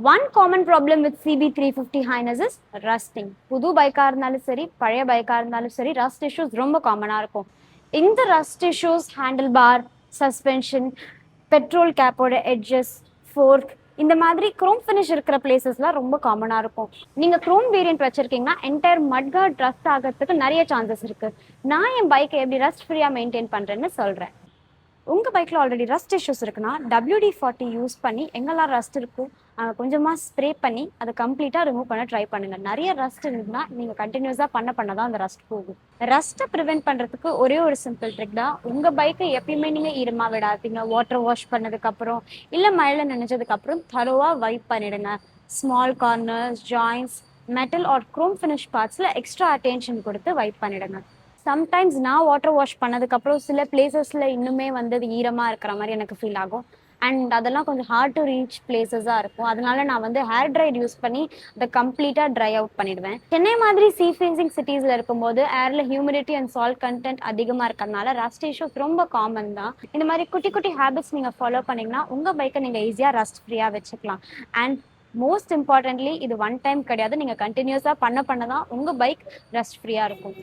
One common problem with CB350 Highness is rusting. புது பைக்காக இருந்தாலும் சரி பழைய பைக்காக இருந்தாலும் சரி ரஸ்ட் இஷ்யூஸ் ரொம்ப காமனாக இருக்கும். இந்த rust issues handlebar, suspension, petrol கேப்போட எட்ஜஸ், ஃபோர்க் இந்த மாதிரி குரோம் ஃபினிஷ் இருக்கிற பிளேசஸ்லாம் ரொம்ப காமனாக இருக்கும். நீங்கள் குரோம் வேரியன்ட் வச்சுருக்கீங்கன்னா என்டையர் மட்கார்ட் ரஸ்ட் ஆகிறதுக்கு நிறைய சான்சஸ் இருக்குது. நான் என் பைக்கை எப்படி ரஸ்ட் ஃப்ரீயாக மெயின்டைன் பண்ணுறேன்னு சொல்கிறேன். உங்கள் பைக்கில் ஆல்ரெடி ரஸ்ட் இஷ்யூஸ் இருக்குன்னா WD-40 யூஸ் பண்ணி எங்கெல்லாம் ரஸ்ட் இருக்கும் கொஞ்சமாக ஸ்ப்ரே பண்ணி அதை கம்ப்ளீட்டாக ரிமூவ் பண்ண ட்ரை பண்ணுங்கள். நிறைய ரஸ்ட் இருந்துன்னா நீங்கள் கண்டினியூஸாக பண்ண தான் அந்த ரஸ்ட் போகும். ரஸ்ட்டை ப்ரிவென்ட் பண்ணுறதுக்கு ஒரே ஒரு சிம்பிள் ட்ரிக் தான். உங்கள் பைக்கை எப்பயுமே நீங்கள் ஈரமாக விடாதீங்க. வாட்டர் வாஷ் பண்ணதுக்கப்புறம் இல்லை மழையில் நினைச்சதுக்கப்புறம் தரோவாக வைப் பண்ணிடுங்க. Small corners, joins, metal or chrome finish பார்ட்ஸில் எக்ஸ்ட்ரா அட்டென்ஷன் கொடுத்து வைப் பண்ணிடுங்க. சம்டைம்ஸ் நான் வாட்டர் வாஷ் பண்ணதுக்கப்புறம் சில பிளேசஸில் இன்னுமே வந்து அது ஈரமாக இருக்கிற மாதிரி எனக்கு ஃபீல் ஆகும். அண்ட் அதெல்லாம் கொஞ்சம் ஹார்ட் டு ரீச் பிளேசஸாக இருக்கும். அதனால நான் வந்து ஹேர் ட்ரையர் யூஸ் பண்ணி அதை கம்ப்ளீட்டாக ட்ரை அவுட் பண்ணிடுவேன். சென்னை மாதிரி சீ ஃபேசிங் சிட்டிஸில் இருக்கும்போது ஏரில் ஹியூமிடிட்டி அண்ட் சால்ட் கண்டென்ட் அதிகமாக இருக்கிறதுனால ரஸ்ட் இஷ்யூஸ் ரொம்ப காமன் தான். இந்த மாதிரி குட்டி குட்டி ஹேபிட்ஸ் நீங்கள் ஃபாலோ பண்ணிங்கன்னா உங்கள் பைக்கை நீங்கள் ஈஸியாக ரஸ்ட் ஃப்ரீயாக வச்சுக்கலாம். அண்ட் மோஸ்ட் இம்பார்ட்டன்ட்லி இது ஒன் டைம் கிடையாது. நீங்கள் கண்டினியூஸாக பண்ண தான் உங்கள் பைக் ரஸ்ட் ஃப்ரீயாக இருக்கும்.